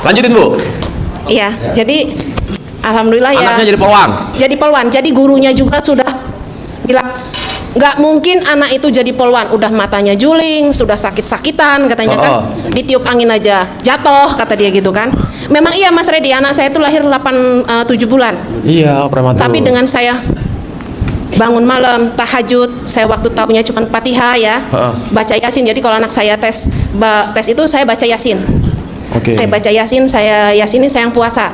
Lanjutin Bu. Iya, jadi alhamdulillah ya. Anaknya jadi polwan. Jadi polwan. Jadi gurunya juga sudah bilang nggak mungkin anak itu jadi polwan. Udah matanya juling, sudah sakit-sakitan katanya kan. Ditiup angin aja jatuh kata dia gitu kan. Memang iya Mas Redi, anak saya itu lahir 7 bulan. Iya, prematur. Tapi dengan saya bangun malam, tahajud, saya waktu tahunya cuma Fatihah ya, baca Yasin. Jadi kalau anak saya tes itu saya baca Yasin. Saya baca Yasin, saya Yasinin, saya yang puasa.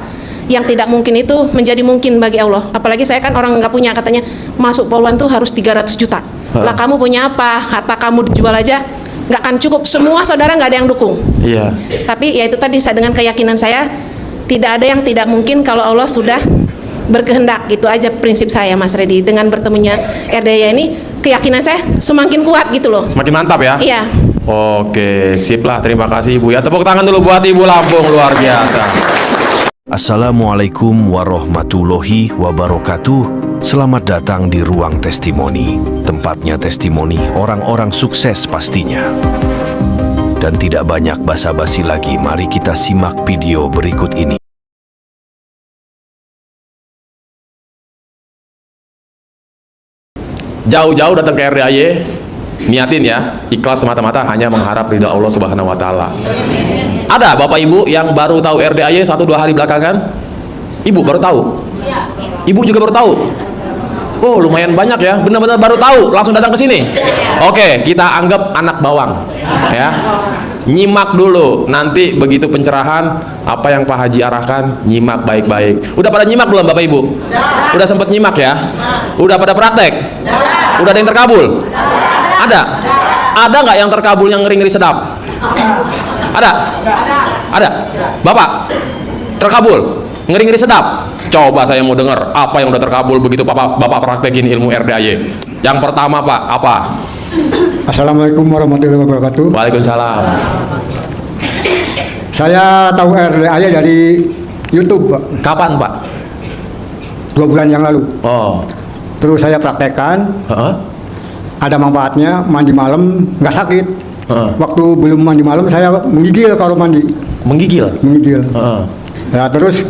Yang tidak mungkin itu menjadi mungkin bagi Allah. Apalagi saya kan orang nggak punya, katanya masuk polwan tuh harus 300 juta. Lah kamu punya apa? Harta kamu dijual aja nggak akan cukup. Semua saudara nggak ada yang dukung. Iya. Tapi ya itu tadi, saya dengan keyakinan saya tidak ada yang tidak mungkin kalau Allah sudah berkehendak. Gitu aja prinsip saya Mas Redi. Dengan bertemunya Erdaya ini, keyakinan saya semakin kuat gitu loh. Semakin mantap ya? Iya. Oke, sip lah. Terima kasih Ibu ya. Tepuk tangan dulu buat Ibu Lampung, luar biasa. Assalamualaikum warahmatullahi wabarakatuh. Selamat datang di Ruang Testimoni. Tempatnya testimoni orang-orang sukses pastinya. Dan tidak banyak basa-basi lagi, mari kita simak video berikut ini. Jauh-jauh datang ke RDAY, niatin ya, ikhlas semata-mata hanya mengharap ridha Allah Subhanahu wa taala. Ada Bapak Ibu yang baru tahu RDAY 1-2 hari belakangan? Ibu baru tahu? Ibu juga baru tahu? Oh, lumayan banyak ya, benar-benar baru tahu, langsung datang ke sini. Oke, kita anggap anak bawang ya. Nyimak dulu, nanti begitu pencerahan apa yang Pak Haji arahkan, nyimak baik-baik. Udah pada nyimak belum Bapak Ibu? Udah sempet nyimak ya? Udah pada praktek? Udah ada yang terkabul? Ada? Ada nggak yang terkabul yang ngeri-ngeri sedap? Ada? Ada? Bapak? Terkabul? Ngeri-ngeri sedap? Coba saya mau dengar apa yang udah terkabul begitu Bapak praktekin ilmu RDAY. Yang pertama Pak, apa? Assalamualaikum warahmatullahi wabarakatuh. Waalaikumsalam. Saya tahu RDAY dari YouTube, Pak. Kapan Pak? 2 bulan yang lalu. Oh. Terus saya praktekkan. Ada manfaatnya, mandi malam nggak sakit. Waktu belum mandi malam saya menggigil kalau mandi. Menggigil? Menggigil. Nah, terus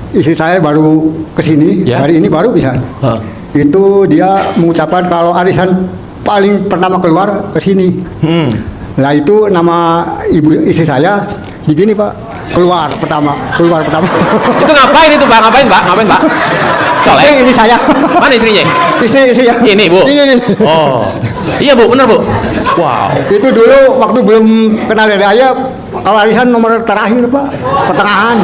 istri saya baru kesini, hari ini baru bisa. Itu dia mengucapkan kalau arisan paling pertama keluar ke sini. Nah itu nama ibu istri saya begini Pak, keluar pertama. Itu ngapain itu Pak? Ngapain Pak? Colek? Ini saya. Mana istrinya? Istri ya. Ini Bu? Ini. Oh, iya Bu, benar Bu. Wow. Itu dulu waktu belum kenal RDAY, kalau arisan nomor terakhir Pak, pertengahan.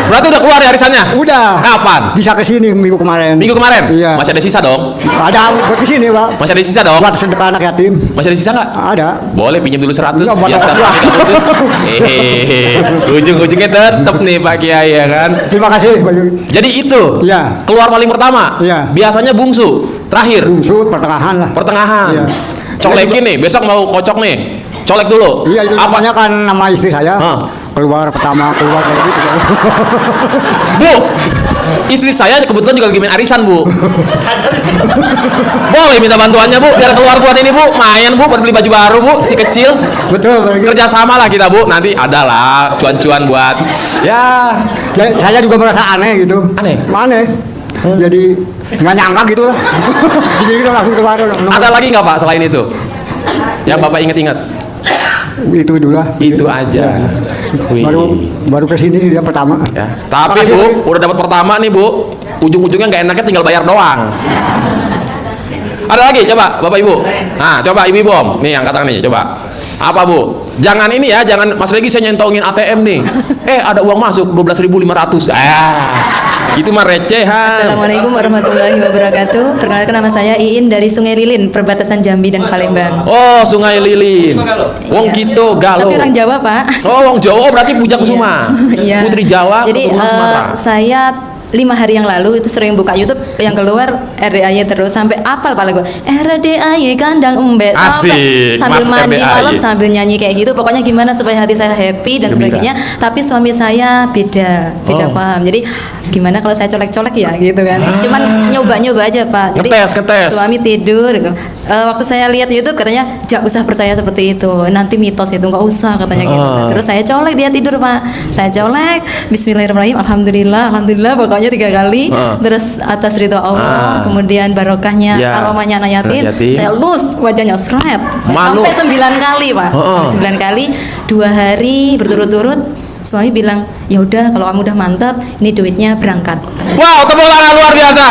Berarti udah keluar ya arisannya? Udah. Kapan? Bisa ke sini minggu kemarin. Minggu kemarin? Iya. Masih ada sisa dong? Ada buat ke sini Pak. Masih ada sisa dong? Buat sedekah anak yatim. Masih ada sisa nggak? Ada. Boleh pinjam dulu 100 Nggak, biar buat sampai nggak putus. Ujung-ujungnya tetep nih Pak Kiai ya kan? Terima kasih Pak Yuri. Jadi itu? Iya. Keluar paling pertama? Iya. Biasanya bungsu, terakhir? Bungsu pertengahan lah. Pertengahan. Iya. Colekin nih, besok mau kocok nih. Colek dulu. Iya, itu namanya kan nama istri saya. Keluar pertama, keluar kayak gitu. Bu, istri saya kebetulan juga lagi main arisan Bu. Boleh minta bantuannya Bu, biar keluar buat ini Bu. Mayan Bu, buat beli baju baru Bu, si kecil. Betul. Kerja sama lah kita Bu, nanti adalah cuan-cuan buat ya. Saya juga merasa aneh gitu. Aneh? Aneh. Jadi nggak nyangka gitu lah. Jadi kita langsung keluar. Ada lagi nggak Pak selain itu? Yang Bapak inget-inget? Itu dulu lah. Itu aja. Baru kesini dia pertama. Ya. Tapi Bu, udah dapat pertama nih Bu. Ujung-ujungnya nggak enaknya tinggal bayar doang. Ada lagi coba Bapak Ibu. Nah, coba Ibu Om. Nih angkat tangan nih, coba. Apa Bu? Jangan ini ya, jangan Mas Regi saya nyentongin ATM nih. Ada uang masuk 12.500. Itu mah recehan. Assalamualaikum warahmatullahi wabarakatuh. Perkenalkan nama saya Iin dari Sungai Lilin, perbatasan Jambi dan Palembang. Oh, Sungai Lilin. Wong gitu Galo. Tapi orang Jawa Pak. Oh, wong Jawa berarti Bujang Kusuma. Iya. Putri Jawa. Jadi Sumatera. saya hari yang lalu itu sering buka YouTube yang keluar RDAY terus sampai apal kepala gue. RDAY kandang embe Asik, sambil Mas mandi RDAY. malam sambil nyanyi kayak gitu. Pokoknya gimana supaya hati saya happy dan Gembira. sebagainya. Tapi suami saya beda Oh. paham. Jadi gimana kalau saya colek-colek ya gitu kan. Cuman nyoba-nyoba aja Pak. Jadi Ngetes. suami tidur gitu. Waktu saya lihat YouTube katanya jangan usah percaya seperti itu. Nanti mitos itu nggak usah katanya gitu. Terus saya colek dia tidur Pak. Saya colek. Bismillahirrahmanirrahim. Alhamdulillah. Pokoknya 3 kali. Terus atas ridho Allah, kemudian barokahnya Ya. aromanya anak yatim. Anak yatim. Saya lus wajahnya seret. Malu. Sampai 9 kali Pak. 9 kali 2 hari berturut-turut. Suami bilang, ya udah kalau kamu udah mantap, ini duitnya berangkat. Wow, tepuk tangan luar biasa.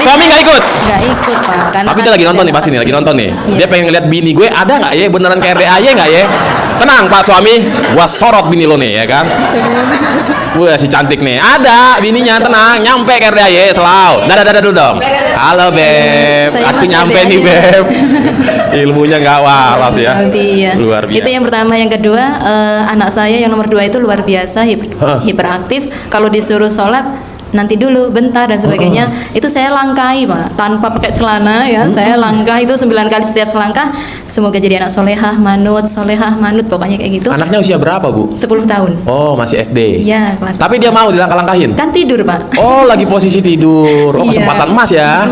Suami nggak ikut? Nggak ikut Pak. Karena Tapi kan dia lagi nonton udah- nih pasti nih, lagi nonton nih. Iya. Dia pengen ngeliat bini gue ada nggak ya beneran kayak RDAY nggak ya? Tenang Pak suami, gua sorot bini lo nih ya kan. Wah si cantik nih, ada bininya tenang, nyampe ke RDAY selalu. Dadah dulu dong. Halo beb, Saya aku Mas nyampe RDAY. nih beb. Ilmunya nggak waras ya. Nanti iya. Luar biasa. Itu yang pertama, yang kedua anak saya yang nomor 2 itu luar biasa hiperaktif. Kalau disuruh sholat nanti dulu bentar dan sebagainya, itu saya langkahi Pak tanpa pakai celana ya. Saya langkah itu 9 kali, setiap langkah semoga jadi anak solehah manut pokoknya kayak gitu. Anaknya usia berapa Bu? 10 tahun. Oh masih SD. Iya kelas. Tapi dia mau dilangkah-langkahin? Kan tidur Pak. Oh lagi posisi tidur. Oh Iya. kesempatan emas ya.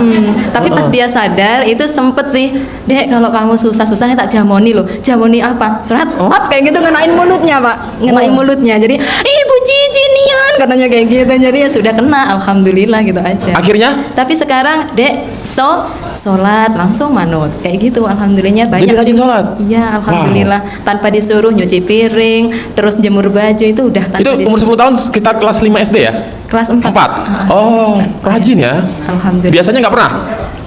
Tapi pas dia sadar itu sempet sih, Dek kalau kamu susah-susahnya tak jamoni loh. Jamoni apa? Serat lap kayak gitu, ngenain mulutnya Pak. Ngenain mulutnya. Jadi ibu cici nian katanya kayak gitu. Jadi ya sudah kena, alhamdulillah gitu aja. Akhirnya? Tapi sekarang Dek sholat langsung manut kayak gitu, alhamdulillahnya banyak. Jadi rajin sih. sholat? Iya alhamdulillah. Tanpa disuruh nyuci piring, terus jemur baju itu udah tanpa Itu umur disuruh. 10 tahun sekitar kelas 5 SD ya? Kelas 4. 4? Oh rajin ya? Alhamdulillah. Biasanya nggak pernah?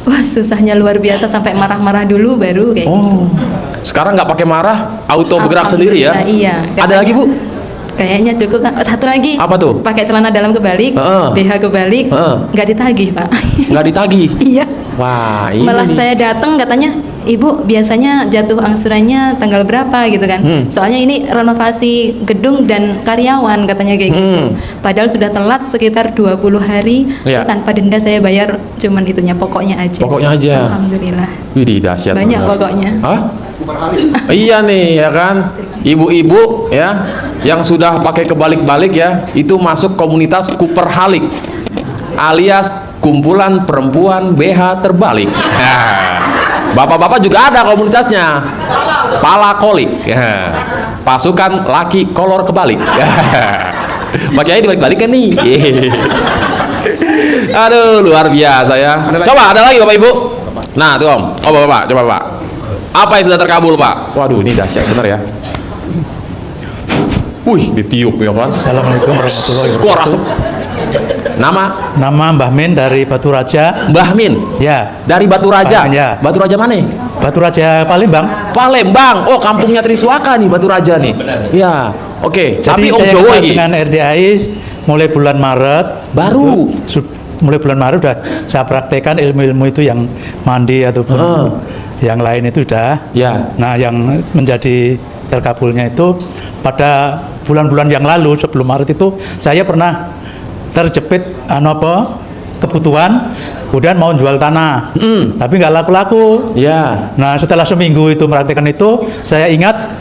Wah susahnya luar biasa, sampai marah-marah dulu baru kayak gitu. Oh, sekarang nggak pakai marah, auto bergerak sendiri ya? Iya. Ada lagi Bu? Kayaknya cukup. Satu lagi. Apa tuh? Pakai celana dalam kebalik, Heeh. BH kebalik, Heeh. nggak ditagih Pak. Nggak ditagih? Iya. Wah, ini Malah nih. saya datang katanya, Ibu biasanya jatuh angsurannya tanggal berapa gitu kan? Soalnya ini renovasi gedung dan karyawan katanya kayak gitu. Padahal sudah telat sekitar 20 hari. Iya. Tanpa denda saya bayar, cuman itunya pokoknya aja. Pokoknya aja. Alhamdulillah. Widih dahsyat. Banyak benar. pokoknya. Hah? Iya nih ya kan, ibu-ibu ya yang sudah pakai kebalik-balik ya, itu masuk komunitas Kuperhalik alias kumpulan perempuan BH terbalik. Nah, bapak-bapak juga ada komunitasnya, Palakolik, ya. Pasukan laki kolor kebalik. Pak Kiai dibalik-balik kan nih. Aduh luar biasa ya. Coba ada lagi Bapak Ibu. Nah tuh Om, oh Bapak, coba Pak. Apa yang sudah terkabul Pak? Waduh ini dahsyat benar ya. Wih ditiup ya kan. Assalamualaikum warahmatullahi Wah wabarakatuh. asep. Nama Nama Mbah Min dari Batu Raja. Mbah Min Ya, dari Batu Raja. Mbah Min, ya. Batu Raja mana? Batu Raja Palembang. Palembang. Oh kampungnya Triswaka nih Batu Raja nih. Ya. Oke. Tapi Jadi Om saya Jowo kenal ini dengan RDAI mulai bulan Maret. baru. Mulai bulan Maret udah saya praktekkan ilmu-ilmu itu, yang mandi ataupun yang lain itu udah. Ya. Nah, yang menjadi terkabulnya itu pada bulan-bulan yang lalu sebelum Maret itu saya pernah terjepit kebutuhan, kemudian mau jual tanah, tapi nggak laku-laku. Ya. Nah, setelah seminggu itu mempraktekkan itu, saya ingat,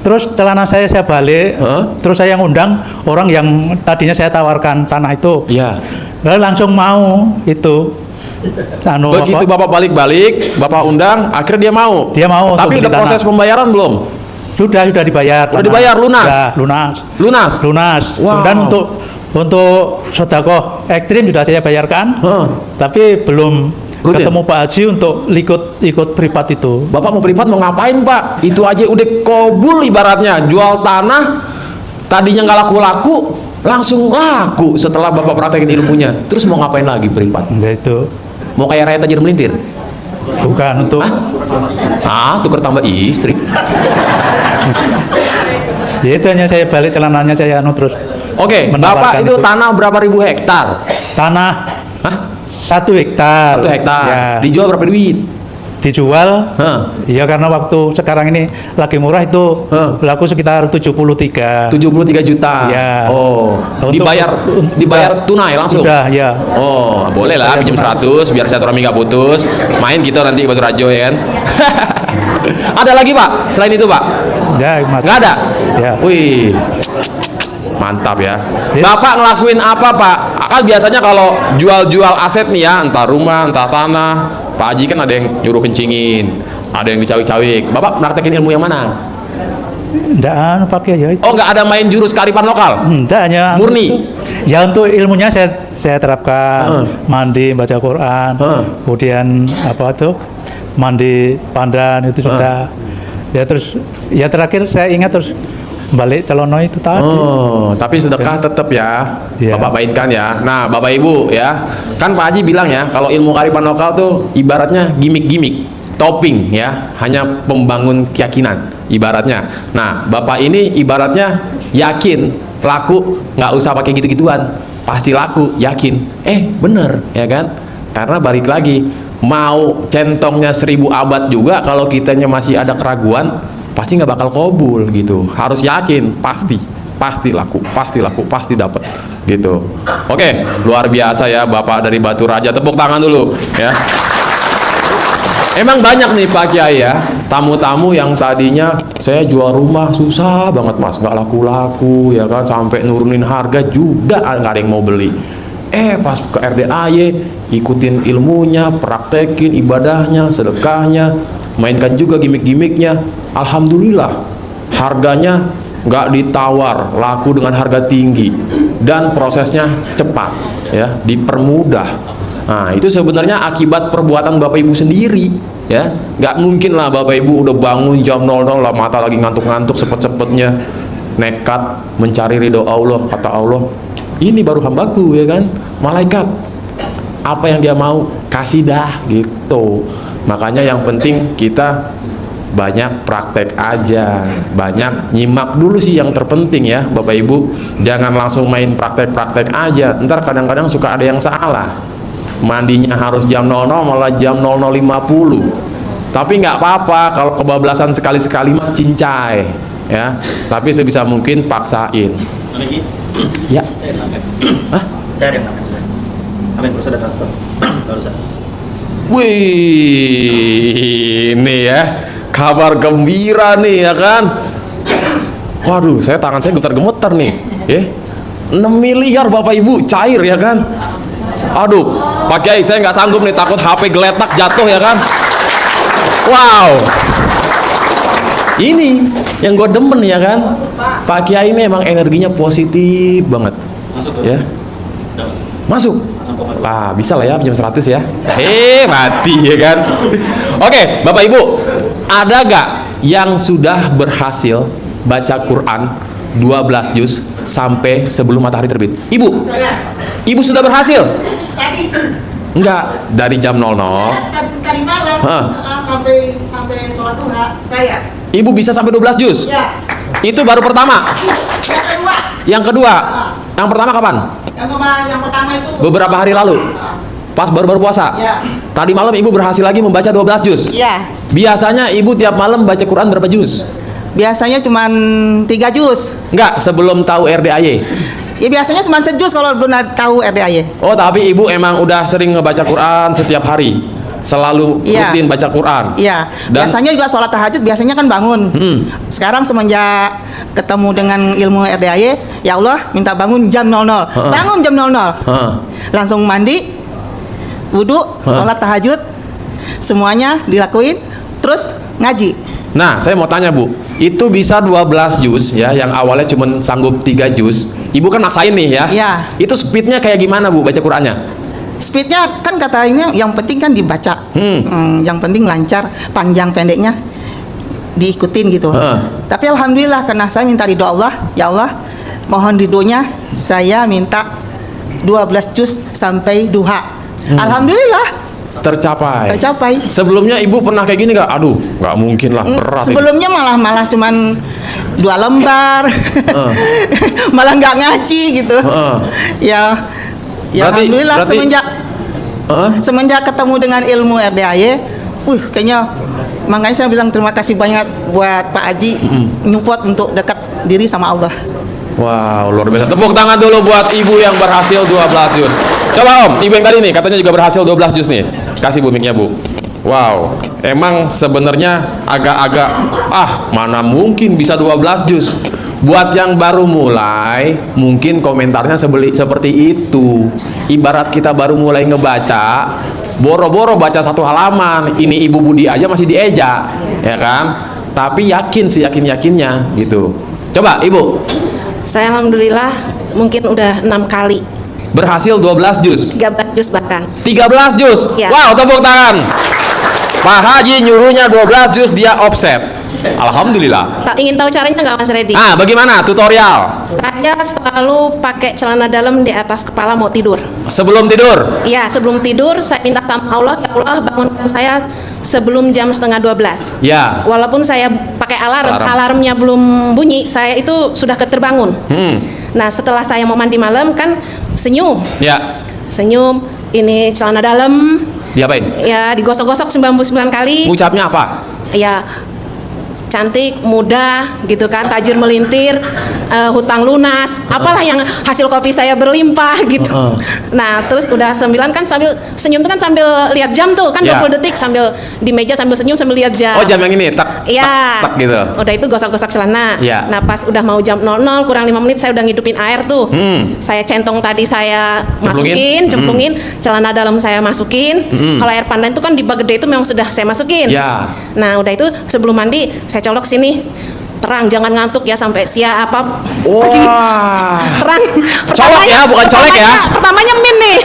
terus celana saya balik, terus saya ngundang orang yang tadinya saya tawarkan tanah itu. Ya. Lalu langsung mau itu. Begitu Bapak balik-balik, Bapak undang, akhirnya dia mau. Dia mau Tapi untuk udah beli proses tanah. pembayaran belum? Sudah dibayar. Udah dibayar, lunas? Ya, lunas. Lunas. Lunas. Wow. Dan untuk sedekah ekstrim sudah saya bayarkan. Tapi belum Rutin? ketemu Pak Haji untuk ikut privat itu. Bapak mau privat mau ngapain Pak? Itu aja udah kobul ibaratnya. Jual tanah, tadinya nggak laku-laku, langsung laku setelah Bapak praktekin ilmunya. Terus mau ngapain lagi privat? Ya itu Mau kayak raya tajir melintir? bukan untuk Tuker tambah istri. ya itu hanya saya balik celananya saya terus Oke, Bapak menawarkan itu tanah berapa ribu hektar? tanah Hah? 1 hektar. 1 hektar. Ya. Dijual berapa duit? dijual. Iya, karena waktu sekarang ini lagi murah itu laku sekitar 73 juta. Ya. Oh, dibayar tunai langsung. Udah, ya. Oh, boleh lah pinjam 100 biar silaturahmi nggak putus. Main kita nanti ke Batu Rajo ya kan. Ada lagi Pak selain itu Pak? Ya, nggak ada. Ya. Wih, mantap ya. Bapak ngelakuin apa Pak? Kan biasanya kalau jual-jual aset nih ya, entah rumah, entah tanah, Pak Haji kan ada yang nyuruh kencingin, ada yang dicawik-cawik. Bapak praktekin ilmu yang mana? Nggak pakai ya. Oh, nggak ada main jurus kearifan lokal? Nggak, hanya murni. Ya untuk ilmunya saya terapkan, mandi, baca Quran, kemudian apa tuh mandi pandan itu sudah. Ya terus ya terakhir saya ingat terus balik celono itu tadi. Oh, tapi sedekah tetap ya, Bapak mainkan ya. Nah, Bapak Ibu ya, kan Pak Haji bilang ya, kalau ilmu kearifan lokal tuh ibaratnya gimmick-gimmick, topping ya, hanya pembangun keyakinan ibaratnya. Nah, Bapak ini ibaratnya yakin laku, nggak usah pakai gitu-gituan, pasti laku, yakin. Bener ya kan? Karena balik lagi, mau centongnya 1000 abad juga kalau kitanya masih ada keraguan, pasti nggak bakal kabul gitu. Harus yakin, pasti laku, pasti dapat gitu. Oke, luar biasa ya Bapak dari Batu Raja, tepuk tangan dulu ya. Emang banyak nih Pak Kiai ya, tamu-tamu yang tadinya saya jual rumah susah banget Mas, nggak laku-laku ya kan, sampai nurunin harga juga nggak ada yang mau beli. Pas ke RDAY ikutin ilmunya, praktekin ibadahnya, sedekahnya, mainkan juga gimmick-gimmicknya. Alhamdulillah harganya nggak ditawar, laku dengan harga tinggi dan prosesnya cepat ya, dipermudah. Nah, itu sebenarnya akibat perbuatan Bapak Ibu sendiri ya. Nggak mungkin lah Bapak Ibu udah bangun jam 00 lah, mata lagi ngantuk-ngantuk, sepet-sepetnya nekat mencari ridho Allah. Kata Allah, ini baru hambaku ya kan, malaikat, apa yang dia mau kasih dah gitu. Makanya yang penting kita banyak praktek aja, banyak nyimak dulu sih yang terpenting ya Bapak Ibu. Jangan langsung main praktek-praktek aja, ntar kadang-kadang suka ada yang salah. Mandinya harus jam 00 malah jam 00.50. Tapi nggak apa-apa kalau kebablasan sekali-sekali mah cincai ya. Tapi sebisa mungkin paksain. Ya. Hah? Saya ada yang namanya sudah. Amin, baru sudah transfer. Barusan. Wih, ini ya kabar gembira nih ya kan. Waduh, tangan saya gemetar-gemetar nih ya. 6 miliar Bapak Ibu cair ya kan. Aduh, Pak Kiai saya nggak sanggup nih, takut HP geletak jatuh ya kan. Wow, ini yang gue demen ya kan. Pak Kiai ini emang energinya positif banget. Ya, masuk. Lah bisa lah ya pinjam 100 ya. Mati ya kan. Oke, Bapak Ibu, ada gak yang sudah berhasil baca Quran 12 juz sampai sebelum matahari terbit? Ibu sudah berhasil? Tadi. Enggak, dari jam 00. Tadi malam sampai sholat duha saya. Ibu bisa sampai 12 juz? Ya. Itu baru pertama. Yang kedua. Yang pertama kapan? Yang pertama itu beberapa hari lalu. Pas baru puasa. Ya. Tadi malam Ibu berhasil lagi membaca 12 juz. Iya. Biasanya Ibu tiap malam baca Quran berapa juz? Biasanya cuma 3 juz. Enggak, sebelum tahu RDAY. Ya biasanya cuma sejuz kalau belum tahu RDAY. Oh, tapi Ibu emang udah sering ngebaca Quran setiap hari? Selalu rutin baca Quran? Iya. Biasanya juga sholat tahajud biasanya kan bangun. Sekarang semenjak ketemu dengan ilmu RDAY, ya Allah minta bangun jam 00. Bangun jam 00. Langsung mandi, wudhu, sholat tahajud, semuanya dilakuin, terus ngaji. Nah, saya mau tanya Bu, itu bisa 12 juz ya, yang awalnya cuma sanggup 3 juz. Ibu kan maksain nih ya. Iya. Itu speednya kayak gimana Bu baca Qurannya? Speednya kan katanya yang penting kan dibaca. Yang penting lancar, panjang pendeknya diikutin gitu. Tapi alhamdulillah karena saya minta ridho Allah, ya Allah, mohon ridhonya saya minta 12 juz sampai duha. Alhamdulillah tercapai. Sebelumnya Ibu pernah kayak gini gak? Aduh, nggak mungkin lah, berat. Sebelumnya malah cuman 2 lembar, malah nggak ngaji gitu. Ya berarti, alhamdulillah semenjak ketemu dengan ilmu RDAY, kayaknya makanya saya bilang terima kasih banyak buat Pak Haji nyupport untuk dekat diri sama Allah. Wow, luar biasa. Tepuk tangan dulu buat ibu yang berhasil 12 juz. Coba Om, ibu yang tadi nih katanya juga berhasil 12 juz nih. Kasih Bu mic-nya, Bu. Wow, emang sebenarnya agak-agak mana mungkin bisa 12 juz. Buat yang baru mulai, mungkin komentarnya seperti itu. Ibarat kita baru mulai ngebaca, boro-boro baca 1 halaman, ini Ibu Budi aja masih dieja, ya kan? Tapi yakin sih, yakin-yakinnya gitu. Coba Ibu. Saya alhamdulillah mungkin udah 6 kali. Berhasil 12 juz. 13 juz bahkan. 13 juz. Ya. Wow, tepuk tangan. Pak Haji nyuruhnya 12 juz, dia offset. Alhamdulillah. Ingin tahu caranya nggak Mas Redi? Bagaimana tutorial? Saya selalu pakai celana dalam di atas kepala mau tidur. Sebelum tidur? Iya, sebelum tidur saya minta sama Allah, ya Allah bangunkan saya sebelum jam 11:30. Ya. Walaupun saya pakai alarmnya belum bunyi, saya itu sudah terbangun. Nah, setelah saya mau mandi malam kan senyum. Ya. Senyum, ini celana dalam. Diapain? Ya, digosok-gosok 99 kali. Ngucapnya apa? Ya, cantik, muda, gitu kan, tajir melintir, hutang lunas, apalah yang hasil kopi saya berlimpah gitu. Nah, terus udah 9 kan sambil senyum tuh kan sambil lihat jam tuh kan 20 detik sambil di meja sambil senyum sambil lihat jam. Oh, jam yang ini tak ya, tak gitu. Udah itu gosok-gosok celana. Ya. Nah, pas udah mau jam 00 kurang 5 menit saya udah ngidupin air tuh. Saya centong tadi saya cemplungin, celana dalam saya masukin. Kalau air pandan itu kan di bak gede itu memang sudah saya masukin. Ya. Nah, udah itu sebelum mandi saya colok sini. Terang, jangan ngantuk ya sampai siap apa. Terang. Colok ya, bukan colek ya. Pertamanya min nih.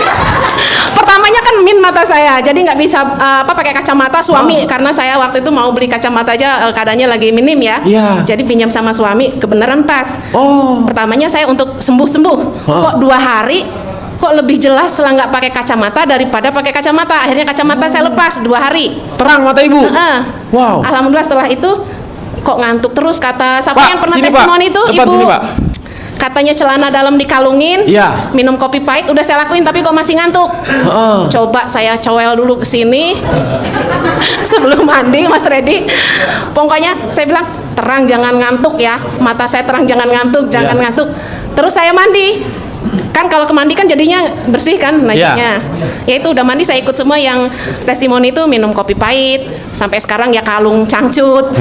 Pertamanya kan min mata saya. Jadi nggak bisa pakai kacamata suami karena saya waktu itu mau beli kacamata aja keadaannya lagi minim ya. Jadi pinjam sama suami, kebenaran pas. Pertamanya saya untuk sembuh-sembuh. Kok 2 hari kok lebih jelas setelah nggak pakai kacamata daripada pakai kacamata. Akhirnya kacamata saya lepas 2 hari. Terang mata Ibu. Wow. Alhamdulillah setelah itu kok ngantuk terus kata siapa Pak, yang pernah sini, testimoni Pak. itu Depan, Ibu. sini, Pak. Katanya celana dalam dikalungin, minum kopi pahit udah saya lakuin tapi kok masih ngantuk. Coba saya cowel dulu ke sini sebelum mandi Mas Redi. Pokoknya saya bilang terang jangan ngantuk ya, mata saya terang jangan ngantuk, jangan ngantuk. Terus saya mandi. Kan kalau ke mandi kan jadinya bersih kan najisnya. Ya itu udah mandi saya ikut semua yang testimoni itu minum kopi pahit sampai sekarang ya kalung cangcut.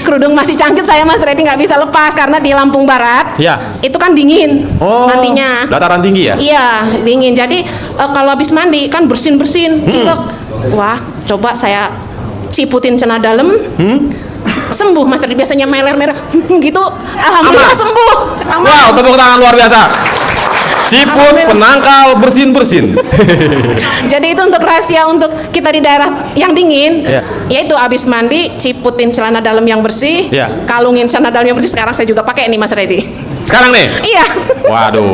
Kerudung masih cangcut saya Mas Redi nggak bisa lepas karena di Lampung Barat. Itu kan dingin mandinya. Dataran tinggi ya? Iya, dingin. Jadi kalau habis mandi kan bersin-bersin. Wah, coba saya ciputin celana dalam. Sembuh Mas Redi, biasanya meler-meler gitu. Alhamdulillah sembuh. Wow, tepuk tangan luar biasa. Ciput, penangkal, bersin-bersin. Jadi itu untuk rahasia untuk kita di daerah yang dingin, yaitu abis mandi ciputin celana dalam yang bersih, kalungin celana dalam yang bersih. Sekarang saya juga pakai nih Mas Redi. Sekarang nih? Iya. Waduh.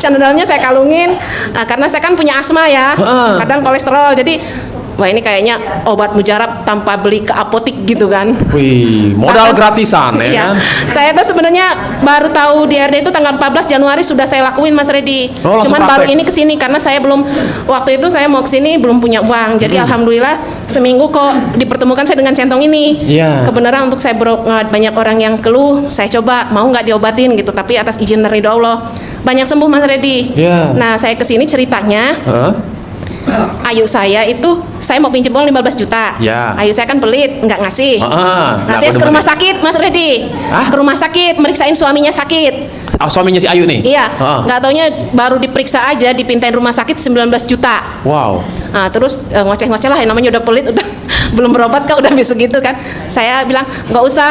Celana dalamnya saya kalungin karena saya kan punya asma ya, kadang kolesterol. Jadi wah ini kayaknya obat mujarab tanpa beli ke apotik gitu kan. Wih, modal gratisan ya kan? Saya tuh sebenarnya baru tahu di RD itu tanggal 14 Januari sudah saya lakuin Mas Redi. Cuman baru ini kesini karena saya belum, waktu itu saya mau kesini belum punya uang. Jadi alhamdulillah seminggu kok dipertemukan saya dengan centong ini. Kebenaran untuk saya banyak orang yang keluh, saya coba mau nggak diobatin gitu, tapi atas izin dari Allah banyak sembuh Mas Redi. Nah saya kesini ceritanya. Ayu saya itu saya mau pinjam uang 15 juta. Ayu saya kan pelit, nggak ngasih. Nanti ke rumah sakit Mas Redi. Ke rumah sakit meriksain suaminya sakit. Suaminya si Ayu nih? Iya. Nggak taunya baru diperiksa aja dipintain rumah sakit 19 juta. Wow. Nah, terus ngoceh-ngoceh lah, yang namanya udah pelit, udah belum berobat kan udah bisa gitu kan. Saya bilang nggak usah.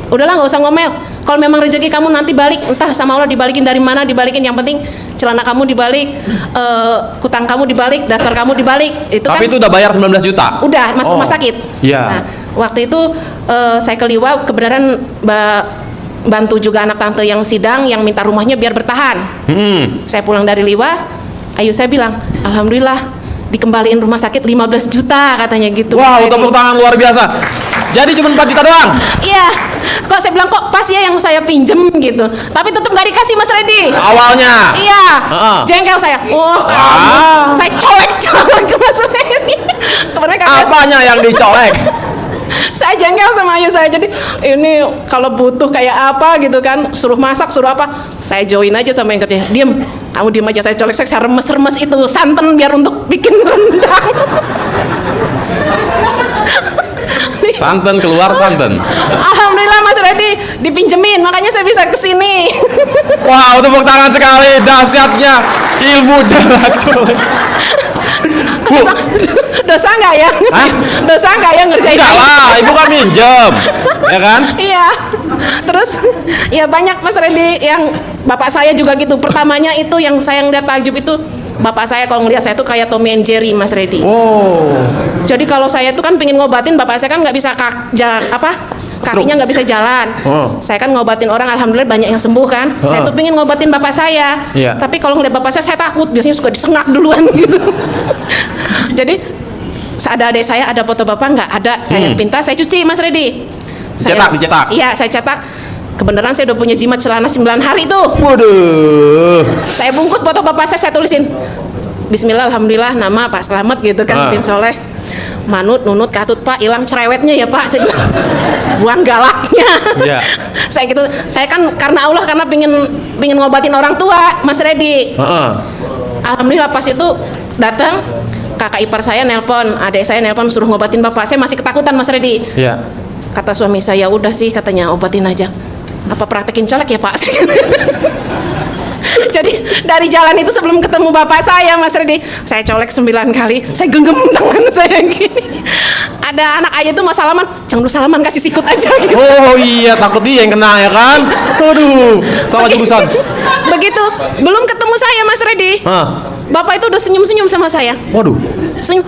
Udahlah nggak usah ngomel. Kalau memang rezeki kamu nanti balik, entah sama Allah dibalikin dari mana, dibalikin. Yang penting celana kamu dibalik, kutang kamu dibalik, daster kamu dibalik. Itu tapi kan, itu udah bayar 19 juta? Udah masuk rumah sakit. Nah, waktu itu saya ke Liwa, kebenaran bantu juga anak tante yang sidang, yang minta rumahnya biar bertahan. Saya pulang dari Liwa, Ayu saya bilang, alhamdulillah dikembaliin rumah sakit 15 juta katanya gitu. Wow, tepuk tangan luar biasa. Jadi cuma 4 juta doang? Iya. Kok saya bilang kok pas ya yang saya pinjem gitu. Tapi tetap nggak dikasih Mas Redi. Awalnya? Iya. Jengkel saya. Saya colek ke Mas Redi. Mereka Apanya yang dicolek? saya jengkel sama ayah saya, jadi ini kalau butuh kayak apa gitu kan, suruh masak suruh apa, saya join aja sama yang kerja. Diem, kamu diem aja, saya colek, saya remes-remes itu santan biar untuk bikin rendang. Santan keluar santan. Alhamdulillah Mas Redi dipinjemin, makanya saya bisa kesini. Wow, tepuk tangan sekali, dahsyatnya ilmu jalan colek. Bu, Dosa nggak ya? Hah? Dosa nggak ya ngerjain? enggak lah, ibu kan minjem, ya kan? Iya. Terus ya banyak Mas Redi yang bapak saya juga gitu. Pertamanya itu yang saya ngeliat takjub itu, bapak saya kalau ngeliat saya tuh kayak Tommy and Jerry, Mas Redi. Oh. Jadi kalau saya tuh kan pengen ngobatin, bapak saya kan nggak bisa kakinya nggak bisa jalan. Saya kan ngobatin orang, alhamdulillah banyak yang sembuh kan. Saya tuh pengen ngobatin bapak saya. Iya. Tapi kalau ngeliat bapak saya takut, biasanya suka disengak duluan gitu. Jadi ada adik saya, ada foto bapak nggak? Ada. Saya pinta, saya cuci Mas Redi. Dicetak? Iya, saya cetak. Kebenaran saya udah punya jimat celana 9 hari tuh. Waduh. Saya bungkus foto bapak saya tulisin Bismillah, alhamdulillah, nama Pak Slamet gitu kan, bin Soleh. Manut, nunut, katut Pak, hilang cerewetnya ya Pak. Saya bilang, buang galaknya. Iya. Saya gitu, saya kan karena Allah, karena pingin ngobatin orang tua, Mas Redi. Alhamdulillah pas itu datang kakak ipar saya nelpon, adik saya nelpon suruh ngobatin bapak. Saya masih ketakutan Mas Redi. Iya. Kata suami saya, udah sih katanya, obatin aja. Apa praktekin colek ya Pak? Jadi dari jalan itu sebelum ketemu bapak saya Mas Redi, saya colek 9 kali, saya genggam tangan saya gini. Ada anak ayah tuh mau salaman, jangan dulu salaman, kasih sikut aja gitu. Oh iya, takut dia yang kena ya kan? Waduh, salah jurusan. Begitu, belum ketemu saya Mas Redi, bapak itu udah senyum-senyum sama saya. Waduh. Senyum,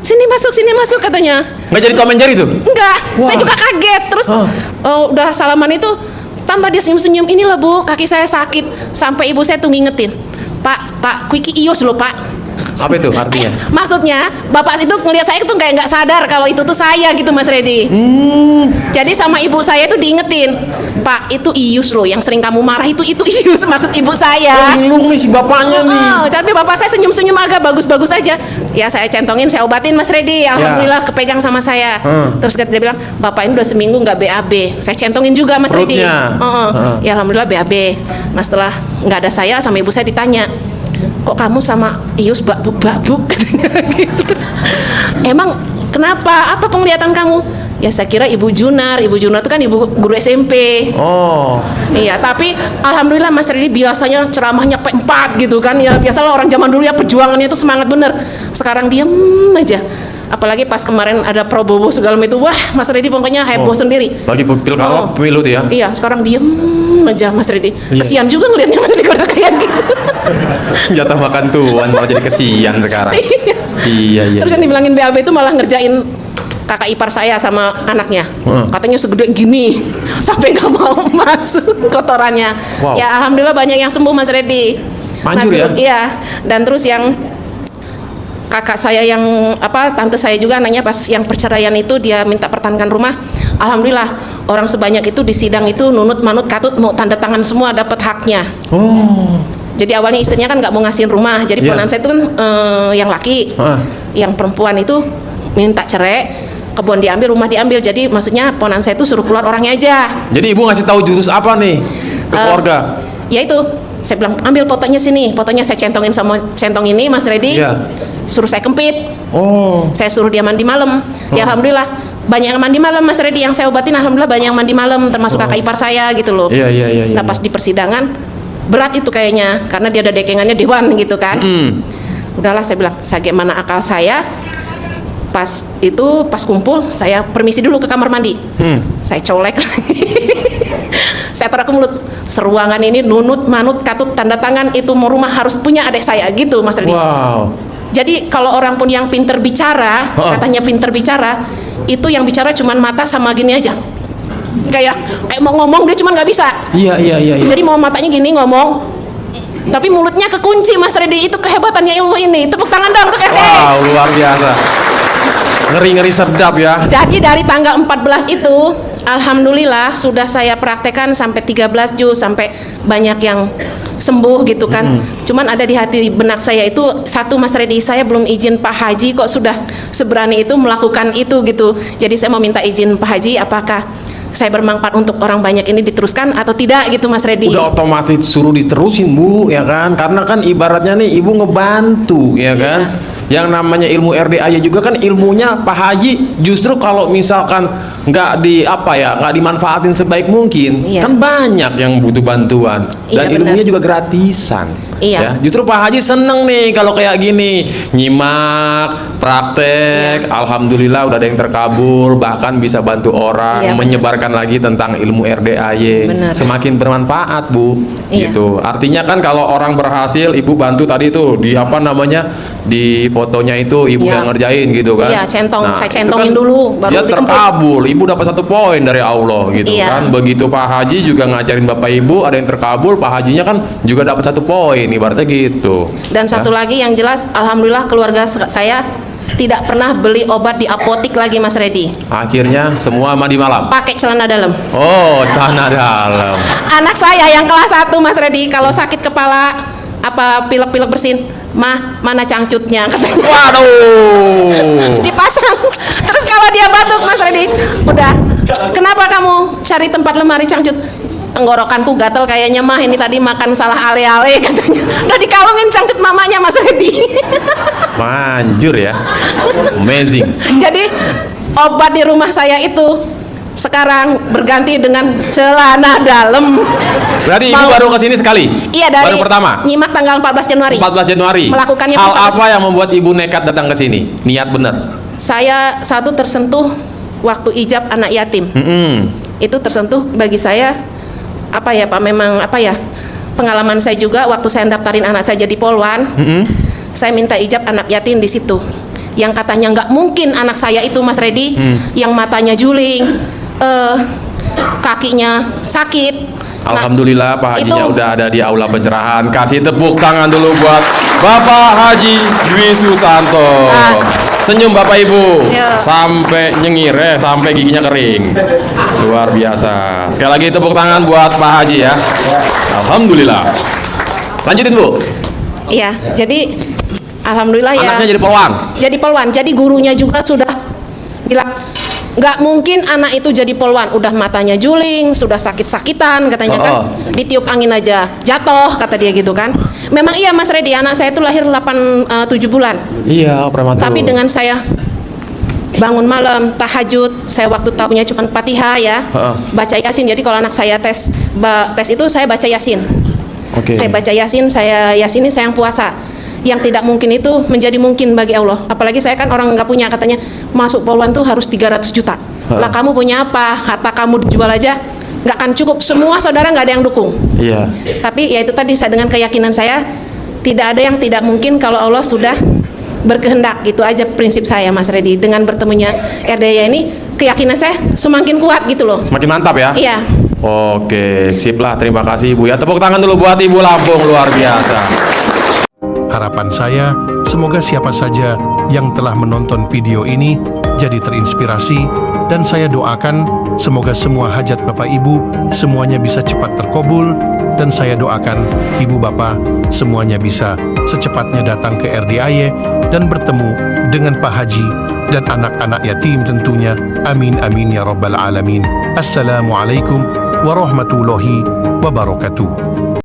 sini masuk katanya. Nggak jadi Tom and Jerry tuh? Enggak, saya juga kaget. Terus udah salaman itu, tambah dia senyum-senyum, inilah Bu, kaki saya sakit. Sampai ibu saya tuh ngingetin, Pak, kuiki ios loh Pak. Apa itu artinya? Maksudnya, bapak itu ngelihat saya itu nggak sadar kalau itu tuh saya gitu Mas Redi. Jadi sama ibu saya itu diingetin, Pak, itu ius loh, yang sering kamu marah itu ius, maksud ibu saya. Bingung nih si bapaknya nih. Tapi bapak saya senyum-senyum agak bagus-bagus aja. Ya saya centongin, saya obatin Mas Redi. Alhamdulillah kepegang sama saya. Terus dia bilang, Bapak ini udah seminggu nggak BAB. Saya centongin juga Mas Redi. Ya alhamdulillah BAB. Nah setelah nggak ada saya, sama ibu saya ditanya, kok kamu sama Ius babuk katanya gitu. Emang kenapa? Apa penglihatan kamu? Ya saya kira Ibu Junar itu kan ibu guru SMP. Iya, tapi alhamdulillah Mas Redi biasanya ceramahnya P4 gitu kan. Ya biasalah orang zaman dulu ya, perjuangannya itu semangat bener. Sekarang diem aja. Apalagi pas kemarin ada Prabowo segala macam itu, wah Mas Redi pokoknya heboh sendiri. Lagi pilkada pemilu tuh ya? Iya, sekarang diem aja Mas Redi. Kesian juga ngelihatnya Mas Redi udah kayak gitu. Jatah makan tuan malah jadi kesian sekarang. Iya. Terus yang dibilangin BAB itu malah ngerjain kakak ipar saya sama anaknya. Katanya segede gini, sampai nggak mau masuk kotorannya. Ya alhamdulillah banyak yang sembuh Mas Redi. Manjur ya? Iya. Dan terus yang kakak saya yang tante saya juga anaknya pas yang perceraian itu, dia minta pertahankan rumah. Alhamdulillah orang sebanyak itu di sidang itu nunut manut katut mau tanda tangan semua dapat haknya. Jadi awalnya istrinya kan nggak mau ngasihin rumah, jadi ponakan saya itu kan yang laki, yang perempuan itu minta cerai, kebun diambil, rumah diambil. Jadi maksudnya ponakan saya itu suruh keluar orangnya aja. Jadi ibu ngasih tahu jurus apa nih ke keluarga? Ya itu, saya bilang ambil fotonya sini, fotonya saya centongin sama centong ini Mas Redi. Suruh saya kempit. Saya suruh dia mandi malam. Ya alhamdulillah banyak yang mandi malam Mas Redi, yang saya obatin alhamdulillah banyak yang mandi malam, termasuk kakak ipar saya gitu loh. Iya. Nah pas di persidangan berat itu kayaknya, karena dia ada dekengannya dewan gitu kan. Udahlah saya bilang, bagaimana akal saya. Pas kumpul, saya permisi dulu ke kamar mandi. Saya colek lagi. Saya taruh ke mulut, seruangan ini nunut manut katut tanda tangan itu mau rumah harus punya adik saya gitu Mas Redi. Jadi kalau orang pun yang pinter bicara, katanya pinter bicara, itu yang bicara cuman mata sama gini aja. Kayak mau ngomong dia cuma nggak bisa. Iya. Jadi mau matanya gini ngomong, tapi mulutnya kekunci Mas Redi. Itu kehebatannya ilmu ini. Tepuk tangan dong untuk RT. Wow, luar biasa. Ngeri sedap ya. Jadi dari tanggal 14 itu alhamdulillah sudah saya praktekkan sampai 13 juz, sampai banyak yang sembuh gitu kan. Cuman ada di hati benak saya itu satu, Mas Redi, saya belum izin Pak Haji kok sudah seberani itu melakukan itu gitu. Jadi saya mau minta izin Pak Haji, apakah saya bermanfaat untuk orang banyak ini diteruskan atau tidak gitu, Mas Redi? Udah otomatis suruh diterusin, Bu, ya kan? Karena kan ibaratnya nih ibu ngebantu, ya kan? Yang namanya ilmu RDAY juga kan ilmunya Pak Haji justru kalau misalkan nggak dimanfaatin sebaik mungkin, kan banyak yang butuh bantuan dan ilmunya juga gratisan. Ya, justru Pak Haji seneng nih kalau kayak gini, nyimak, praktek, alhamdulillah udah ada yang terkabul, bahkan bisa bantu orang, menyebarkan lagi tentang ilmu RDAY, semakin bermanfaat, Bu. Gitu. Artinya kan kalau orang berhasil, ibu bantu tadi tuh di di fotonya itu ibu yang ngerjain gitu kan. Iya, saya kan centongin dulu baru dia terkabul, ibu dapat 1 poin dari Allah gitu kan. Begitu Pak Haji juga ngajarin Bapak Ibu, ada yang terkabul, Pak Hajinya kan juga dapat 1 poin, ibaratnya gitu. Dan satu lagi yang jelas, alhamdulillah keluarga saya tidak pernah beli obat di apotik lagi, Mas Redi. Akhirnya semua mandi malam. Pakai celana dalam. Oh, celana dalam. Anak saya yang kelas 1, Mas Redi, kalau sakit kepala pilek-pilek bersin, "Mah, mana cangcutnya?" katanya. Waduh. Dipasang. Terus kalau dia batuk, Mas Redi, udah, "Kenapa kamu cari tempat lemari cangcut?" "Tenggorokanku gatel kayaknya, Mah, ini tadi makan salah ale-ale," katanya. Udah dikalungin cangcut mamanya, Mas Redi. Manjur ya. Amazing. Jadi obat di rumah saya itu sekarang berganti dengan celana dalam. Berarti ibu baru kesini sekali? Iya, dari baru pertama? nyimak tanggal 14 Januari. 14 Januari. Melakukannya Hal 14. apa yang membuat ibu nekat datang ke sini? Niat bener? Saya satu tersentuh waktu ijab anak yatim. Itu tersentuh bagi saya Pak, memang pengalaman saya juga waktu saya daftarin anak saya jadi polwan. Saya minta ijab anak yatim di situ. Yang katanya nggak mungkin anak saya itu, Mas Redi, yang matanya juling, kakinya sakit. Alhamdulillah Pak Hajinya udah ada di aula pencerahan. Kasih tepuk tangan dulu buat Bapak Haji Dwi Susanto. Senyum Bapak Ibu sampai nyengir, sampai giginya kering. Luar biasa. Sekali lagi tepuk tangan buat Pak Haji ya. Alhamdulillah. Lanjutin, Bu. Iya, jadi alhamdulillah ya. Anaknya jadi polwan. Jadi polwan. Jadi gurunya juga sudah bilang nggak mungkin anak itu jadi polwan, udah matanya juling, sudah sakit-sakitan katanya kan, ditiup angin aja jatuh kata dia gitu kan. Memang iya, Mas Redi, anak saya itu lahir 7 bulan. Iya, prematur. Tapi dengan saya bangun malam, tahajud, saya waktu tahunya cuma Fatihah ya, baca Yasin. Jadi kalau anak saya tes itu saya baca Yasin. Saya baca Yasin, saya Yasinin, saya yang puasa. Yang tidak mungkin itu menjadi mungkin bagi Allah. Apalagi saya kan orang nggak punya, katanya masuk polwan tuh harus 300 juta. Lah kamu punya apa? Harta kamu dijual aja nggak akan cukup. Semua saudara nggak ada yang dukung. Iya. Tapi ya itu tadi, saya dengan keyakinan saya tidak ada yang tidak mungkin kalau Allah sudah berkehendak. Gitu aja prinsip saya, Mas Redi. Dengan bertemunya RDAY ini, keyakinan saya semakin kuat gitu loh. Semakin mantap ya? Iya. Oke, sip lah. Terima kasih Ibu ya. Tepuk tangan dulu buat Ibu Lampung, luar biasa. Harapan saya, semoga siapa saja yang telah menonton video ini jadi terinspirasi, dan saya doakan semoga semua hajat Bapak Ibu semuanya bisa cepat terkabul, dan saya doakan Ibu Bapak semuanya bisa secepatnya datang ke RDAY dan bertemu dengan Pak Haji dan anak-anak yatim tentunya. Amin amin ya rabbal alamin. Assalamualaikum warahmatullahi wabarakatuh.